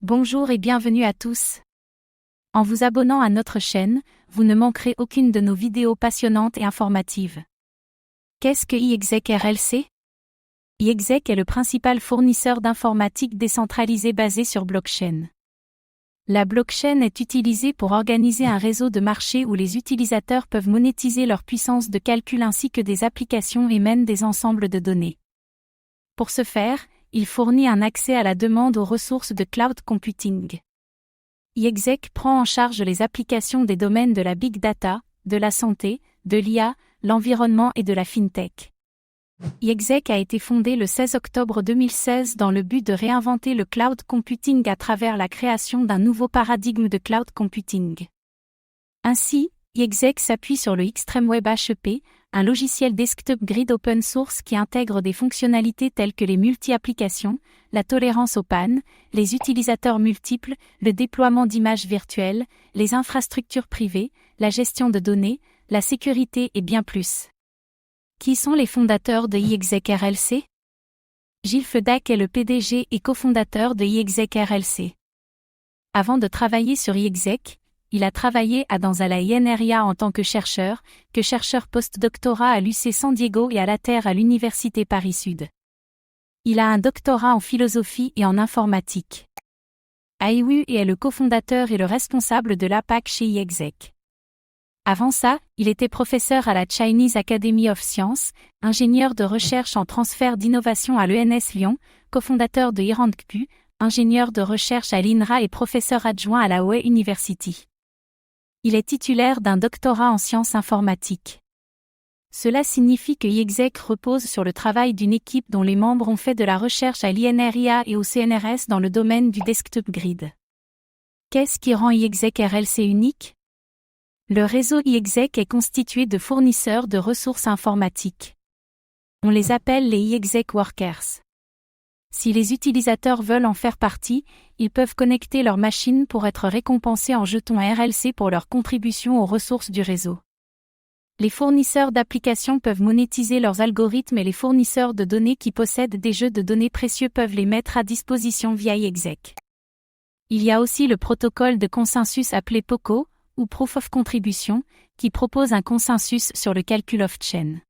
Bonjour et bienvenue à tous. En vous abonnant à notre chaîne, vous ne manquerez aucune de nos vidéos passionnantes et informatives. Qu'est-ce que iExec RLC? iExec est le principal fournisseur d'informatique décentralisé basé sur blockchain. La blockchain est utilisée pour organiser un réseau de marché où les utilisateurs peuvent monétiser leur puissance de calcul ainsi que des applications et même des ensembles de données. Pour ce faire, il fournit un accès à la demande aux ressources de cloud computing. iExec prend en charge les applications des domaines de la big data, de la santé, de l'IA, l'environnement et de la fintech. iExec a été fondé le 16 octobre 2016 dans le but de réinventer le cloud computing à travers la création d'un nouveau paradigme de cloud computing. Ainsi, iExec s'appuie sur le ExtremeWeb HEP, un logiciel desktop grid open source qui intègre des fonctionnalités telles que les multi-applications, la tolérance aux pannes, les utilisateurs multiples, le déploiement d'images virtuelles, les infrastructures privées, la gestion de données, la sécurité et bien plus. Qui sont les fondateurs de iExec RLC? Gilles Fedak est le PDG et cofondateur de iExec RLC. Avant de travailler sur iExec, il a travaillé dans la INRIA en tant que chercheur post-doctorat à l'UC San Diego et à la Terre à l'Université Paris-Sud. Il a un doctorat en philosophie et en informatique. Aiwu est le cofondateur et le responsable de l'APAC chez iExec. Avant ça, il était professeur à la Chinese Academy of Sciences, ingénieur de recherche en transfert d'innovation à l'ENS Lyon, cofondateur de IRANDCPU, ingénieur de recherche à l'INRA et professeur adjoint à la Hue University. Il est titulaire d'un doctorat en sciences informatiques. Cela signifie que iExec repose sur le travail d'une équipe dont les membres ont fait de la recherche à l'INRIA et au CNRS dans le domaine du desktop grid. Qu'est-ce qui rend iExec RLC unique? Le réseau iExec est constitué de fournisseurs de ressources informatiques. On les appelle les iExec Workers. Si les utilisateurs veulent en faire partie, ils peuvent connecter leur machine pour être récompensés en jetons RLC pour leur contribution aux ressources du réseau. Les fournisseurs d'applications peuvent monétiser leurs algorithmes et les fournisseurs de données qui possèdent des jeux de données précieux peuvent les mettre à disposition via iExec. Il y a aussi le protocole de consensus appelé POCO, ou Proof of Contribution, qui propose un consensus sur le calcul off-chain.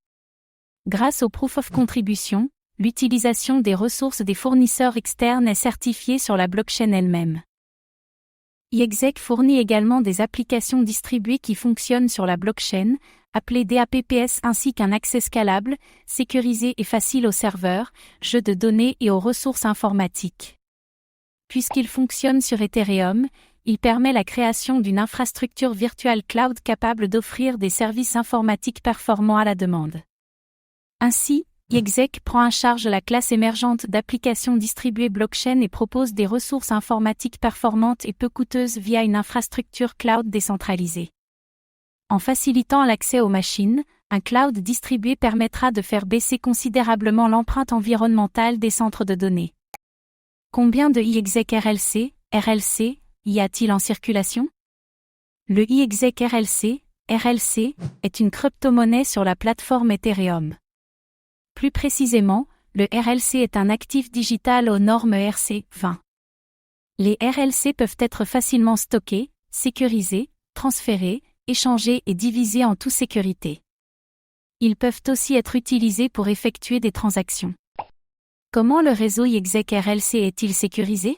Grâce au Proof of Contribution, l'utilisation des ressources des fournisseurs externes est certifiée sur la blockchain elle-même. iExec fournit également des applications distribuées qui fonctionnent sur la blockchain, appelées DApps ainsi qu'un accès scalable, sécurisé et facile aux serveurs, jeux de données et aux ressources informatiques. Puisqu'il fonctionne sur Ethereum, il permet la création d'une infrastructure virtuelle cloud capable d'offrir des services informatiques performants à la demande. Ainsi, iExec prend en charge la classe émergente d'applications distribuées blockchain et propose des ressources informatiques performantes et peu coûteuses via une infrastructure cloud décentralisée. En facilitant l'accès aux machines, un cloud distribué permettra de faire baisser considérablement l'empreinte environnementale des centres de données. Combien de iExec RLC y a-t-il en circulation? Le iExec RLC est une crypto-monnaie sur la plateforme Ethereum. Plus précisément, le RLC est un actif digital aux normes ERC-20. Les RLC peuvent être facilement stockés, sécurisés, transférés, échangés et divisés en toute sécurité. Ils peuvent aussi être utilisés pour effectuer des transactions. Comment le réseau iExec RLC est-il sécurisé?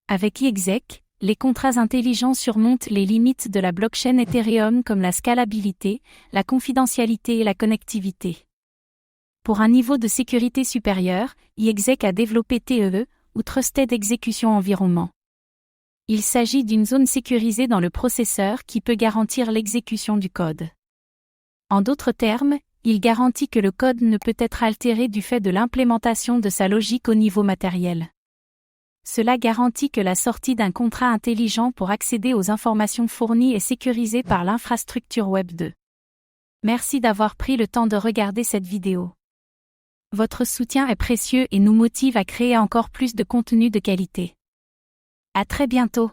Avec iExec, les contrats intelligents surmontent les limites de la blockchain Ethereum comme la scalabilité, la confidentialité et la connectivité. Pour un niveau de sécurité supérieur, iExec a développé TEE, ou Trusted Execution Environment. Il s'agit d'une zone sécurisée dans le processeur qui peut garantir l'exécution du code. En d'autres termes, il garantit que le code ne peut être altéré du fait de l'implémentation de sa logique au niveau matériel. Cela garantit que la sortie d'un contrat intelligent pour accéder aux informations fournies est sécurisée par l'infrastructure Web 2. Merci d'avoir pris le temps de regarder cette vidéo. Votre soutien est précieux et nous motive à créer encore plus de contenu de qualité. À très bientôt.